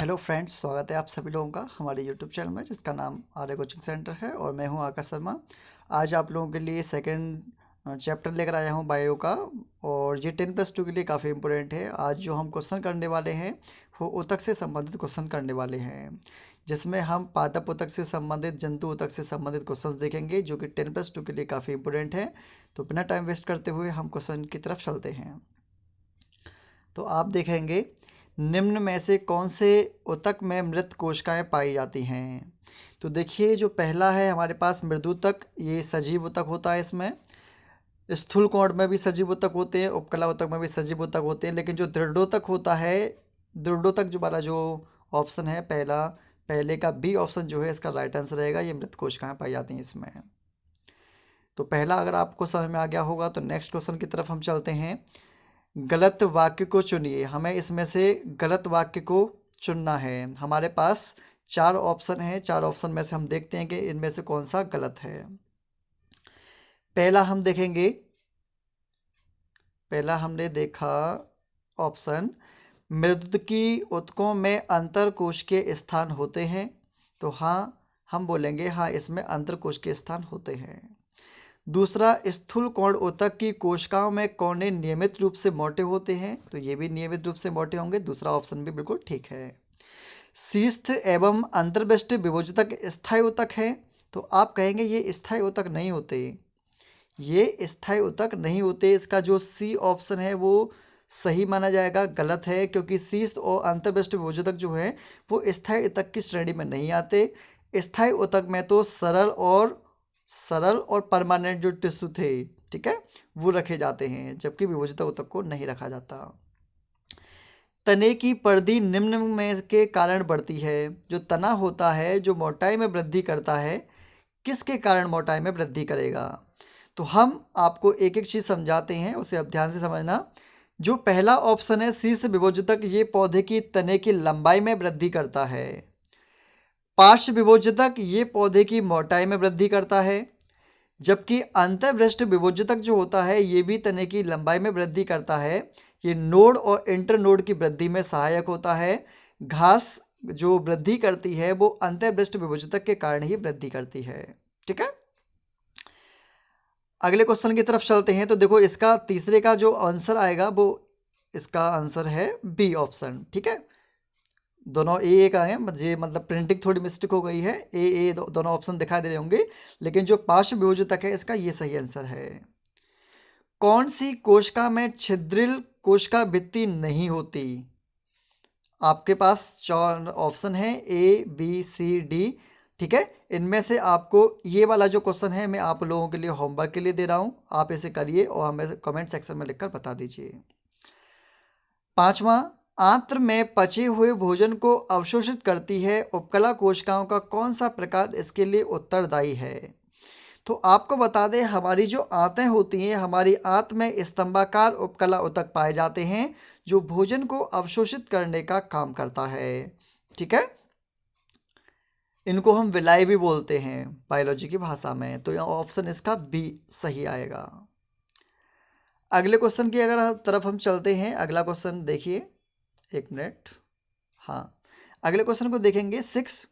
Hello friends, स्वागत है आप सभी लोगों का हमारे यूट्यूब चैनल में जिसका नाम आर्य कोचिंग सेंटर है और मैं हूं आकाश शर्मा। आज आप लोगों के लिए सेकंड चैप्टर लेकर आया हूं बायो का। और ये 10+2 के लिए काफ़ी इम्पोर्टेंट है। आज जो हम क्वेश्चन करने वाले हैं वो ऊतक से संबंधित क्वेश्चन करने वाले हैं, जिसमें हम पादप ऊतक से संबंधित, जंतु ऊतक से संबंधित क्वेश्चन देखेंगे जो कि 10+2 के लिए काफ़ी इंपॉर्टेंट है। तो बिना टाइम वेस्ट करते हुए हम क्वेश्चन की तरफ चलते हैं। तो आप देखेंगे, निम्न में से कौन से ऊतक में मृत कोशिकाएं पाई जाती हैं। तो देखिए, जो पहला है हमारे पास मृदुतक, ये सजीव ऊतक होता है। इसमें स्थूल कोण में भी सजीव ऊतक होते हैं, उपकला ऊतक में भी सजीव ऊतक होते हैं, लेकिन जो दृढ़ोतक होता है, दृढ़ोतक जो वाला जो ऑप्शन है पहला, पहले का बी ऑप्शन जो है इसका राइट आंसर रहेगा। ये मृत कोशिकाएं पाई जाती हैं इसमें। तो पहला अगर आपको समझ में आ गया होगा तो नेक्स्ट क्वेश्चन की तरफ हम चलते हैं। गलत वाक्य को चुनिए। हमें इसमें से गलत वाक्य को चुनना है। हमारे पास 4 ऑप्शन हैं। 4 ऑप्शन में से हम देखते हैं कि इनमें से कौन सा गलत है। पहला हम देखेंगे, पहला हमने देखा ऑप्शन, मृदुकी ऊतकों में अंतरकोशिकीय स्थान होते हैं। तो हाँ, हम बोलेंगे हाँ, इसमें अंतरकोशिकीय स्थान होते हैं। दूसरा, स्थूल कोण ऊतक की कोशिकाओं में कोने नियमित रूप से मोटे होते हैं। तो ये भी नियमित रूप से मोटे होंगे। दूसरा ऑप्शन भी बिल्कुल ठीक है। शीस्थ एवं अंतर्वृष्टि विभोजक स्थायी ऊतक है। तो आप कहेंगे ये स्थायी ऊतक नहीं होते, ये स्थायी ऊतक नहीं होते। इसका जो सी ऑप्शन है वो सही माना जाएगा, गलत है, क्योंकि शीस्थ और अंतर्वृष्टि विभोजक जो है वो स्थायी ऊतक की श्रेणी में नहीं आते। स्थायी ऊतक में तो सरल और परमानेंट जो टिश्यू थे, ठीक है, वो रखे जाते हैं, जबकि विभोजित ऊतक को नहीं रखा जाता। तने की परिधि निम्न में के कारण बढ़ती है। जो तना होता है, जो मोटाई में वृद्धि करता है, किसके कारण मोटाई में वृद्धि करेगा। तो हम आपको एक एक चीज समझाते हैं, उसे अब ध्यान से समझना। जो पहला ऑप्शन है शीर्ष विभोजक, ये पौधे की तने की लंबाई में वृद्धि करता है। पार्श्व विभोजक ये पौधे की मोटाई में वृद्धि करता है, जबकि अंतर्वृष्ट विभोजक जो होता है ये भी तने की लंबाई में वृद्धि करता है। ये नोड और इंटरनोड की वृद्धि में सहायक होता है। घास जो वृद्धि करती है वो अंतर्वृष्ट विभोजक के कारण ही वृद्धि करती है। ठीक है, अगले क्वेश्चन की तरफ चलते हैं। तो देखो, इसका तीसरे का जो आंसर आएगा वो इसका आंसर है बी ऑप्शन। ठीक है, दोनों एक आए हैं, मुझे मतलब प्रिंटिंग थोड़ी मिस्टेक हो गई है। दोनों ऑप्शन दिखाई दे रहे होंगे, लेकिन जो पार्श्व विभोजक है इसका ये सही आंसर है। कौन सी कोशिका में छिद्रिल कोशिका भित्ति नहीं होती। आपके पास 4 ऑप्शन है, ए बी सी डी। ठीक है, इनमें से आपको ये वाला जो क्वेश्चन है मैं आप लोगों के लिए होमवर्क के लिए दे रहा हूं, आप इसे करिए और हमें कमेंट सेक्शन में लिखकर बता दीजिए। पांचवा, आंत्र में पचे हुए भोजन को अवशोषित करती है उपकला कोशिकाओं का कौन सा प्रकार इसके लिए उत्तरदायी है। तो आपको बता दें, हमारी जो आंतें होती हैं, हमारी आंत में स्तंभाकार उपकला ऊतक पाए जाते हैं जो भोजन को अवशोषित करने का काम करता है। ठीक है, इनको हम विलाई भी बोलते हैं बायोलॉजी की भाषा में। तो यह ऑप्शन इसका बी सही आएगा। अगले क्वेश्चन की अगर तरफ हम चलते हैं, अगला क्वेश्चन देखिए, एक मिनट। हाँ, अगले क्वेश्चन को देखेंगे 6।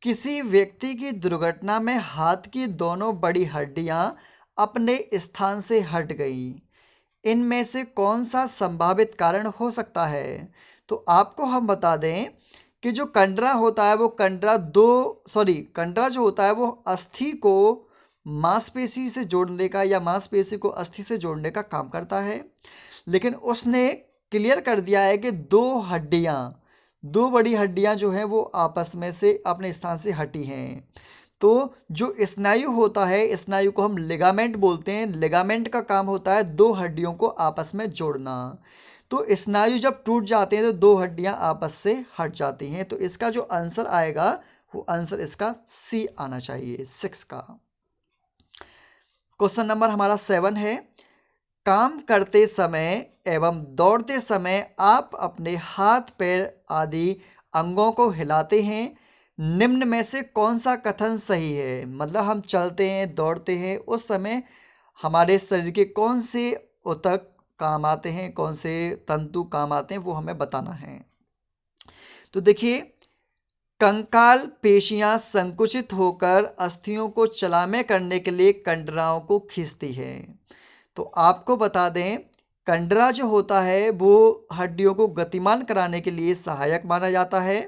किसी व्यक्ति की दुर्घटना में हाथ की दोनों बड़ी हड्डियां अपने स्थान से हट गई। इनमें से कौन सा संभावित कारण हो सकता है। तो आपको हम बता दें कि जो कंडरा होता है वो कंडरा जो होता है वो अस्थि को मांसपेशी से जोड़ने का या मांसपेशी को अस्थि से जोड़ने का काम करता है। लेकिन उसने क्लियर कर दिया है कि दो बड़ी हड्डियां जो हैं वो आपस में से अपने स्थान से हटी हैं। तो जो स्नायु होता है, स्नायु को हम लिगामेंट बोलते हैं। लिगामेंट का काम होता है दो हड्डियों को आपस में जोड़ना। तो स्नायु जब टूट जाते हैं तो दो हड्डियां आपस से हट जाती हैं। तो इसका जो आंसर आएगा वो आंसर इसका सी आना चाहिए, 6 का। क्वेश्चन नंबर हमारा 7 है। काम करते समय एवं दौड़ते समय आप अपने हाथ पैर आदि अंगों को हिलाते हैं। निम्न में से कौन सा कथन सही है। मतलब हम चलते हैं, दौड़ते हैं, उस समय हमारे शरीर के कौन से ऊतक काम आते हैं, कौन से तंतु काम आते हैं, वो हमें बताना है। तो देखिए, कंकाल पेशियां संकुचित होकर अस्थियों को चलामे करने के लिए कंडराओं को खींचती है। तो आपको बता दें, कंडरा जो होता है वो हड्डियों को गतिमान कराने के लिए सहायक माना जाता है।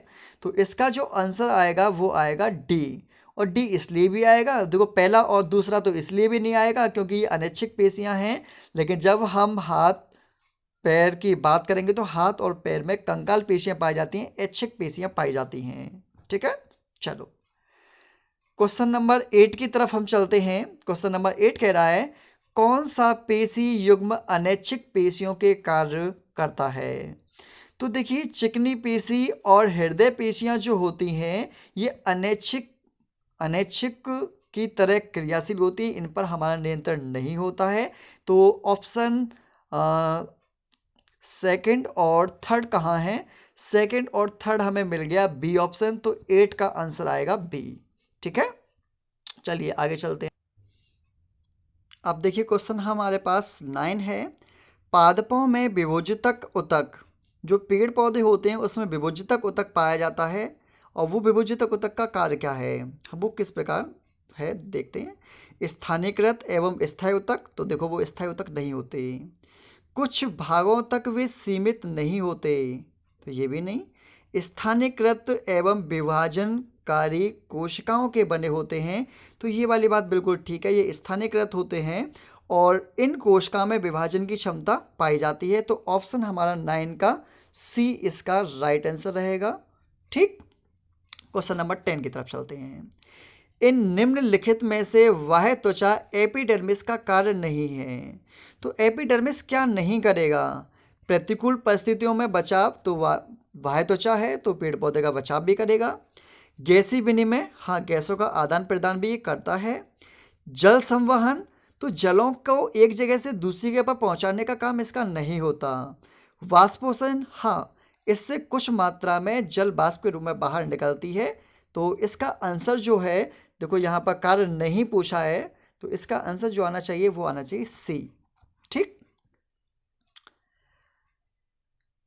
तो इसका जो आंसर आएगा वो आएगा डी। और डी इसलिए भी आएगा, देखो पहला और दूसरा तो इसलिए भी नहीं आएगा क्योंकि ये अनैच्छिक पेशियां हैं, लेकिन जब हम हाथ पैर की बात करेंगे तो हाथ और पैर में कंकाल पेशियां पाई जाती हैं, ऐच्छिक पेशियां पाई जाती हैं। ठीक है, चलो क्वेश्चन नंबर 8 की तरफ हम चलते हैं। क्वेश्चन नंबर 8 कह रहा है, कौन सा पेशी युग्म अनैच्छिक पेशियों के कार्य करता है? तो देखिए, चिकनी पेशी और हृदय पेशियां जो होती हैं ये अनैच्छिक की तरह क्रियाशील होती है, इन पर हमारा नियंत्रण नहीं होता है। तो ऑप्शन सेकंड और थर्ड कहाँ है? सेकंड और थर्ड हमें मिल गया बी ऑप्शन, तो 8 का आंसर आएगा बी। ठीक है, चलिए आगे चलते हैं। अब देखिए क्वेश्चन हमारे पास 9 है, पादपों में विभोजितक ऊतक, जो पेड़ पौधे होते हैं उसमें विभोजितक ऊतक पाया जाता है, और वो विभोजितक ऊतक का कार्य क्या है, वो किस प्रकार है देखते हैं। स्थानीयकृत एवं स्थायी ऊतक, तो देखो वो स्थायी ऊतक नहीं होते। कुछ भागों तक वे सीमित नहीं होते, तो ये भी नहीं। स्थानीयकृत एवं विभाजनकारी कोशिकाओं के बने होते हैं, तो ये वाली बात बिल्कुल ठीक है, ये स्थानीयकृत होते हैं और इन कोशिकाओं में विभाजन की क्षमता पाई जाती है। तो ऑप्शन हमारा 9 का सी इसका राइट आंसर रहेगा। ठीक, क्वेश्चन नंबर 10 की तरफ चलते हैं। इन निम्नलिखित में से वह त्वचा एपिडर्मिस का कार्य नहीं है। तो एपिडर्मिस क्या नहीं करेगा? प्रतिकूल परिस्थितियों में बचाव, तो वह त्वचा है तो पेड़ पौधे का बचाव भी करेगा। गैसीय विनिमय, हाँ गैसों का आदान प्रदान भी करता है। जल संवहन, तो जलों को एक जगह से दूसरी जगह पर पहुंचाने का काम इसका नहीं होता। वाष्पोषण, हाँ इससे कुछ मात्रा में जल वाष्प के रूप में बाहर निकलती है। तो इसका आंसर जो है, देखो यहाँ पर कार्य नहीं पूछा है, तो इसका आंसर जो आना चाहिए वो आना चाहिए सी। ठीक,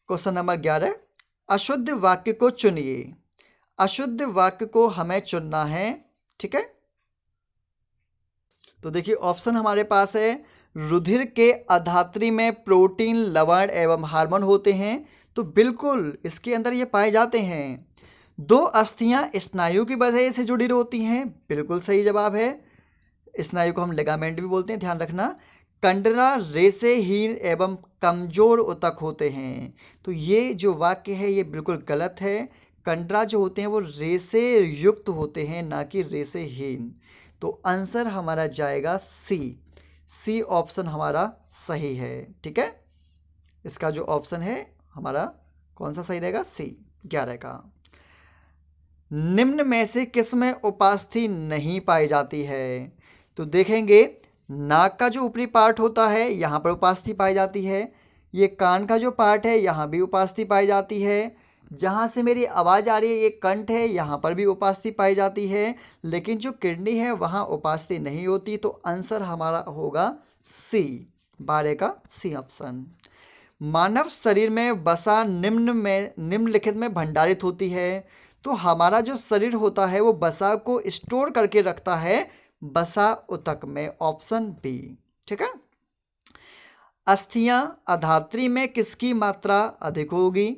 क्वेश्चन नंबर 11, अशुद्ध वाक्य को चुनिए। अशुद्ध वाक्य को हमें चुनना है। ठीक है, तो देखिए ऑप्शन हमारे पास है, रुधिर के अधात्री में प्रोटीन, लवण एवं हार्मोन होते हैं, तो बिल्कुल इसके अंदर ये पाए जाते हैं। दो अस्थियां स्नायु की वजह से जुड़ी होती हैं, बिल्कुल सही जवाब है। स्नायु को हम लिगामेंट भी बोलते हैं, ध्यान रखना। कंडरा रेशेहीन एवं कमजोर ऊतक होते हैं, तो ये जो वाक्य है ये बिल्कुल गलत है। कंडरा जो होते हैं वो रेशे युक्त होते हैं, ना कि रेशेहीन। तो आंसर हमारा जाएगा सी। सी ऑप्शन हमारा सही है। ठीक है, इसका जो ऑप्शन है हमारा कौन सा सही रहेगा? सी 11 का। निम्न में से किस में उपास्थि नहीं पाई जाती है? तो देखेंगे, नाक का जो ऊपरी पार्ट होता है यहाँ पर उपास्थि पाई जाती है। ये कान का जो पार्ट है यहाँ भी उपास्थि पाई जाती है। जहाँ से मेरी आवाज़ आ रही है ये कंठ है, यहाँ पर भी उपास्थि पाई जाती है, लेकिन जो किडनी है वहाँ उपास्थि नहीं होती। तो आंसर हमारा होगा सी, 12 का सी ऑप्शन। मानव शरीर में वसा निम्नलिखित में भंडारित होती है, तो हमारा जो शरीर होता है वो वसा को स्टोर करके रखता है वसा ऊतक में, ऑप्शन बी। ठीक है, अस्थियां अधात्री में किसकी मात्रा अधिक होगी?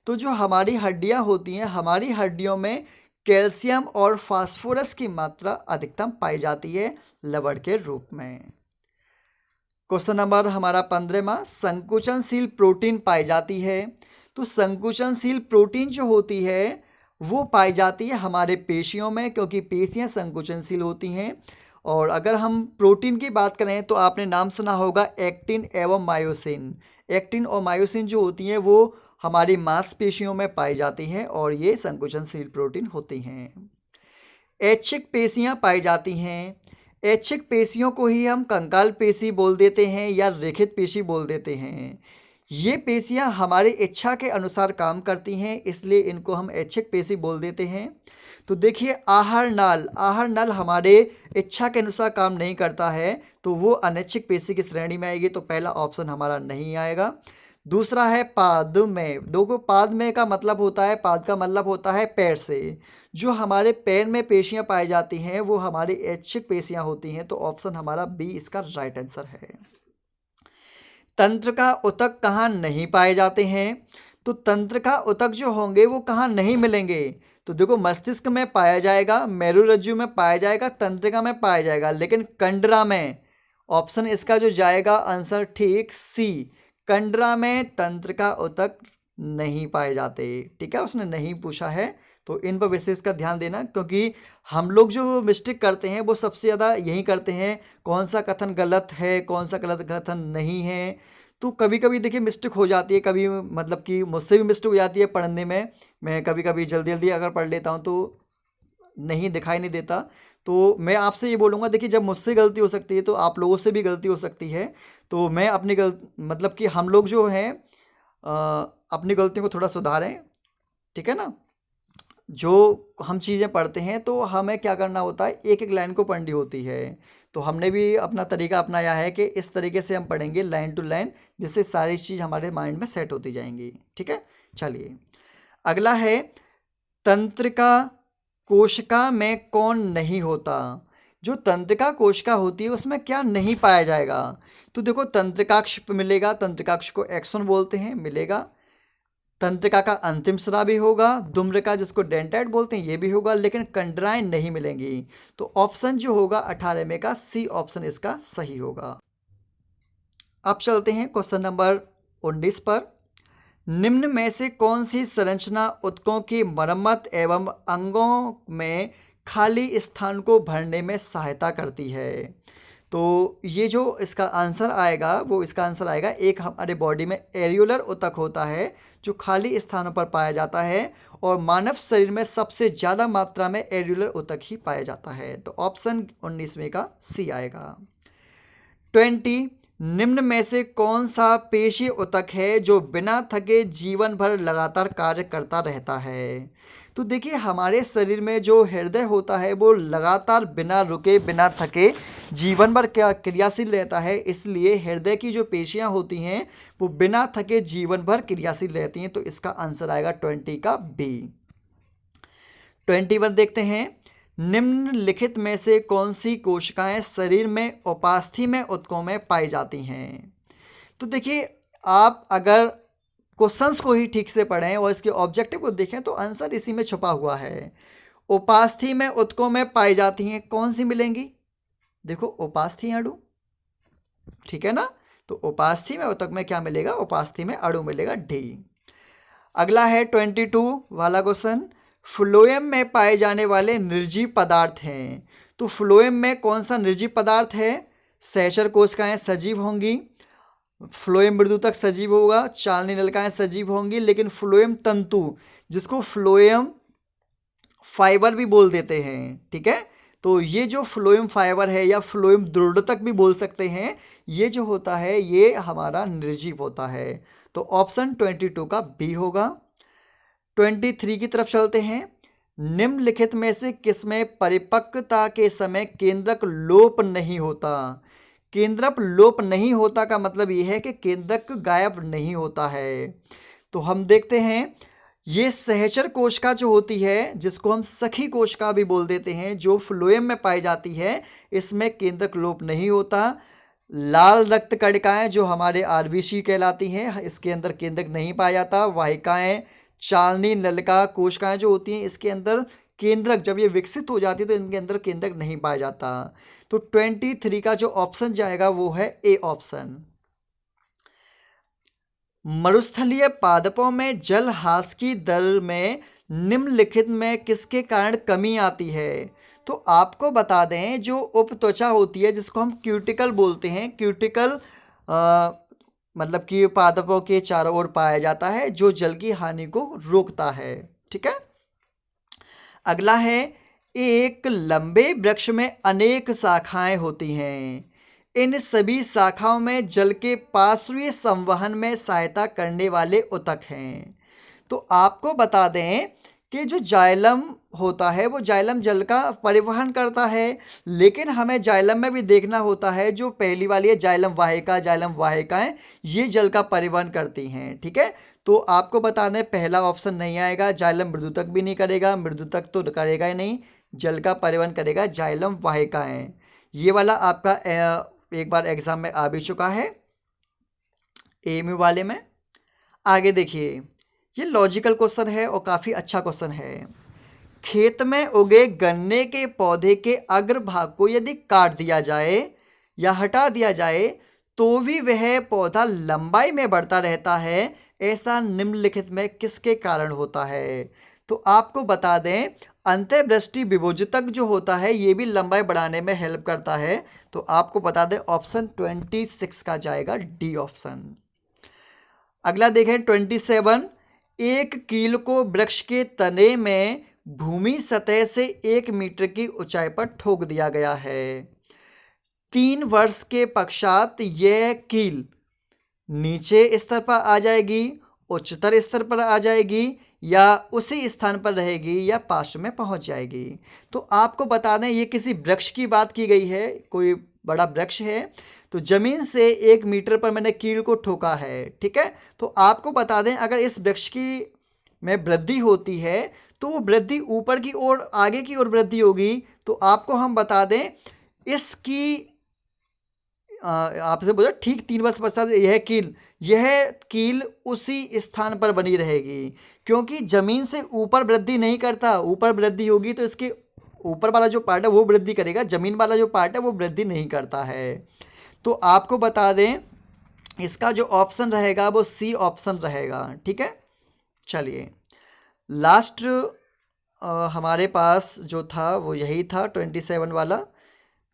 तो जो हमारी हड्डियां होती हैं, हमारी हड्डियों में कैल्शियम और फास्फोरस की मात्रा अधिकतम पाई जाती है लवण के रूप में। क्वेश्चन नंबर हमारा 15वां, संकुचनशील प्रोटीन पाई जाती है। तो संकुचनशील प्रोटीन जो होती है वो पाई जाती है हमारे पेशियों में, क्योंकि पेशियां संकुचनशील होती हैं। और अगर हम प्रोटीन की बात करें तो आपने नाम सुना होगा एक्टिन एवं मायोसिन। एक्टिन और मायोसिन जो होती हैं वो हमारी मांसपेशियों में पाई जाती हैं और ये संकुचनशील प्रोटीन होती हैं। ऐच्छिक पेशियां पाई जाती हैं। ऐच्छिक पेशियों को ही हम कंकाल पेशी बोल देते हैं या रेखित पेशी बोल देते हैं। ये पेशियां हमारी इच्छा के अनुसार काम करती हैं, इसलिए इनको हम ऐच्छिक पेशी बोल देते हैं। तो देखिए, आहार नाल हमारे इच्छा के अनुसार काम नहीं करता है, तो वो अनैच्छिक पेशी की श्रेणी में आएगी, तो पहला ऑप्शन हमारा नहीं आएगा। दूसरा है पादमेय। देखो पादमेय का मतलब होता है, पाद का मतलब होता है पैर से। जो हमारे पैर में पेशियां पाई जाती हैं वो हमारी ऐच्छिक पेशियां होती हैं। तो ऑप्शन हमारा बी इसका राइट आंसर है। तंत्र का उतक कहाँ नहीं पाए जाते हैं? तो तंत्र का उतक जो होंगे वो कहाँ नहीं मिलेंगे? तो देखो मस्तिष्क में पाया जाएगा, मेरुरज्जु में पाया जाएगा, तंत्रिका में पाया जाएगा, लेकिन कंडरा में। ऑप्शन इसका जो जाएगा आंसर ठीक सी, कंडरा में तंत्रिका उतक नहीं पाए जाते। ठीक है, उसने नहीं पूछा है, तो इन पर विशेष का ध्यान देना, क्योंकि हम लोग जो मिस्टेक करते हैं वो सबसे ज़्यादा यही करते हैं, कौन सा कथन गलत है, कौन सा गलत कथन नहीं है। तो कभी कभी देखिए मिस्टेक हो जाती है, कभी मतलब कि मुझसे भी मिस्टेक हो जाती है पढ़ने में। मैं कभी कभी जल्दी जल्दी अगर पढ़ लेता हूँ तो नहीं दिखाई नहीं देता। तो मैं आपसे ये बोलूँगा, देखिए जब मुझसे गलती हो सकती है तो आप लोगों से भी गलती हो सकती है। तो मैं अपनी मतलब कि हम लोग जो हैं अपनी गलतियों को थोड़ा सुधारें। ठीक है ना, जो हम चीज़ें पढ़ते हैं तो हमें क्या करना होता है, एक एक लाइन को पढ़नी होती है। तो हमने भी अपना तरीका अपनाया है कि इस तरीके से हम पढ़ेंगे लाइन टू लाइन, जिससे सारी चीज़ हमारे माइंड में सेट होती जाएंगी। ठीक है, चलिए अगला है, तंत्रिका कोशिका में कौन नहीं होता? जो तंत्रिका कोशिका होती है उसमें क्या नहीं पाया जाएगा? तो देखो तंत्रिकाक्ष मिलेगा, तंत्रिकाक्ष को एक्सोन बोलते हैं, मिलेगा। तंत्रिका का अंतिम सिरा भी होगा, दुम्रका जिसको डेंटाइट बोलते हैं ये भी होगा, लेकिन कंडराएं नहीं मिलेंगी। तो ऑप्शन जो होगा 18 में का सी ऑप्शन इसका सही होगा। अब चलते हैं क्वेश्चन नंबर 19 पर। निम्न में से कौन सी संरचना ऊतकों की मरम्मत एवं अंगों में खाली स्थान को भरने में सहायता करती है? तो ये जो इसका आंसर आएगा वो इसका आंसर आएगा, एक हमारे बॉडी में एरियोलर ऊतक होता है जो खाली स्थानों पर पाया जाता है, और मानव शरीर में सबसे ज़्यादा मात्रा में एरियोलर ऊतक ही पाया जाता है। तो ऑप्शन 19 का सी आएगा। 20, निम्न में से कौन सा पेशी ऊतक है जो बिना थके जीवन भर लगातार कार्य करता रहता है? तो देखिए हमारे शरीर में जो हृदय होता है वो लगातार बिना रुके बिना थके जीवन भर क्या क्रियाशील रहता है, इसलिए हृदय की जो पेशियां होती हैं वो बिना थके जीवन भर क्रियाशील रहती हैं। तो इसका आंसर आएगा 20 का बी। 21 देखते हैं, निम्नलिखित में से कौन सी कोशिकाएं शरीर में उपास्थि में ऊतकों में पाई जाती हैं? तो देखिए आप अगर क्वेश्चंस को ही ठीक से पढ़ें और इसके ऑब्जेक्टिव को देखें तो आंसर इसी में छुपा हुआ है। उपास्थि में ऊतकों में पाई जाती हैं, कौन सी मिलेंगी? देखो उपास्थि अणु, ठीक है ना, तो उपास्थि में ऊतक में क्या मिलेगा? उपास्थि में अणु मिलेगा, डी। अगला है 22 वाला क्वेश्चन, फ्लोएम में पाए जाने वाले निर्जीव पदार्थ हैं। तो फ्लोएम में कौन सा निर्जीव पदार्थ है? सहचर कोशिकाएं सजीव होंगी, फ्लोएम मृदुतक सजीव होगा, चालनी नलिकाएं सजीव होंगी, लेकिन फ्लोएम तंतु जिसको फ्लोएम फाइबर भी बोल देते हैं, ठीक है, तो ये जो फ्लोएम फाइबर है या फ्लोएम द्रुढ़तक भी बोल सकते हैं, ये जो होता है ये हमारा निर्जीव होता है। तो ऑप्शन 22 का बी होगा। 23 की तरफ चलते हैं, निम्नलिखित में से किसमें परिपक्वता के समय केंद्रक लोप नहीं होता? केंद्रक लोप नहीं होता का मतलब ये है कि केंद्रक गायब नहीं होता है। तो हम देखते हैं ये सहचर कोशिका जो होती है जिसको हम सखी कोशिका भी बोल देते हैं, जो फ्लोएम में पाई जाती है, इसमें केंद्रक लोप नहीं होता। लाल रक्त कणिकाएं जो हमारे आरबीसी कहलाती हैं, इसके अंदर केंद्रक नहीं पाया जाता। वाहिकाएं, चालनी नलिका कोशिकाएं जो होती हैं, इसके अंदर केंद्रक जब ये विकसित हो जाती है तो इनके अंदर केंद्रक नहीं पाया जाता। तो 23 का जो ऑप्शन जाएगा वो है ए ऑप्शन। मरुस्थलीय पादपों में जल ह्रास की दर में निम्नलिखित में किसके कारण कमी आती है? तो आपको बता दें जो उपत्वचा होती है जिसको हम क्यूटिकल बोलते हैं, क्यूटिकल मतलब कि पादपों के चारों ओर पाया जाता है जो जल की हानि को रोकता है। ठीक है, अगला है, एक लंबे वृक्ष में अनेक शाखाएं होती हैं, इन सभी शाखाओं में जल के पार्श्वीय संवहन में सहायता करने वाले ऊतक हैं। तो आपको बता दें कि जो जाइलम होता है वो जाइलम जल का परिवहन करता है, लेकिन हमें जाइलम में भी देखना होता है जो पहली वाली है जाइलम वाहिकाएं ये जल का परिवहन करती हैं। ठीक है, तो आपको बता दें पहला ऑप्शन नहीं आएगा, जाइलम मृदुतक भी नहीं करेगा, मृदुतक तो करेगा ही नहीं, जल का परिवहन करेगा जाइलम वाहिकाएं। ये वाला आपका एक बार एग्जाम में आ भी चुका है एएमयू वाले में। आगे देखिए, ये लॉजिकल क्वेश्चन है और काफ़ी अच्छा क्वेश्चन है। खेत में उगे गन्ने के पौधे के अग्रभाग को यदि काट दिया जाए या हटा दिया जाए तो भी वह पौधा लंबाई में बढ़ता रहता है, ऐसा निम्नलिखित में किसके कारण होता है? तो आपको बता दें अंत्यवृष्टि विभोजतक जो होता है ये भी लंबाई बढ़ाने में हेल्प करता है। तो आपको बता दें ऑप्शन 26 का जाएगा डी ऑप्शन। अगला देखें 27, एक कील को वृक्ष के तने में भूमि सतह से 1 मीटर की ऊंचाई पर ठोक दिया गया है। 3 वर्ष के पश्चात यह कील नीचे स्तर पर आ जाएगी, उच्चतर स्तर पर आ जाएगी, या उसी स्थान पर रहेगी, या पार्श्व में पहुंच जाएगी। तो आपको बता दें ये किसी वृक्ष की बात की गई है, कोई बड़ा वृक्ष है, तो जमीन से 1 मीटर पर मैंने कील को ठोका है। ठीक है, तो आपको बता दें अगर इस वृक्ष की में वृद्धि होती है तो वो वृद्धि ऊपर की ओर आगे की ओर वृद्धि होगी। तो आपको हम बता दें इसकी आपसे बोला ठीक 3 वर्ष पश्चात यह कील उसी स्थान पर बनी रहेगी, क्योंकि जमीन से ऊपर वृद्धि नहीं करता। ऊपर वृद्धि होगी तो इसके ऊपर वाला जो पार्ट है वो वृद्धि करेगा, जमीन वाला जो पार्ट है वो वृद्धि नहीं करता है। तो आपको बता दें इसका जो ऑप्शन रहेगा वो सी ऑप्शन रहेगा। ठीक है, चलिए लास्ट हमारे पास जो था वो यही था 27 वाला।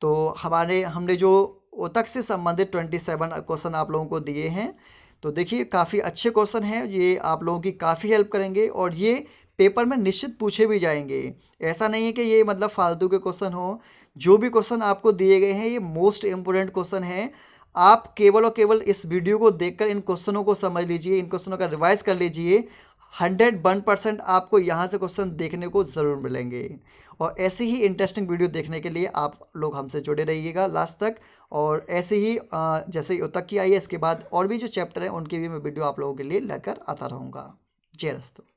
तो हमने जो उतक से संबंधित 27 क्वेश्चन आप लोगों को दिए हैं। तो देखिए काफ़ी अच्छे क्वेश्चन हैं, ये आप लोगों की काफ़ी हेल्प करेंगे और ये पेपर में निश्चित पूछे भी जाएंगे। ऐसा नहीं है कि ये मतलब फालतू के क्वेश्चन हो, जो भी क्वेश्चन आपको दिए गए हैं ये मोस्ट इम्पोर्टेंट क्वेश्चन है। आप केवल और केवल इस वीडियो को देखकर इन क्वेश्चनों को समझ लीजिए, इन क्वेश्चनों का रिवाइज कर लीजिए। 101% आपको यहाँ से क्वेश्चन देखने को ज़रूर मिलेंगे। और ऐसी ही इंटरेस्टिंग वीडियो देखने के लिए आप लोग हमसे जुड़े रहिएगा लास्ट तक। और ऐसे ही जैसे ही उतक की आई है इसके बाद और भी जो चैप्टर हैं उनकी भी मैं वीडियो आप लोगों के लिए लेकर आता रहूँगा। जय दोस्तों।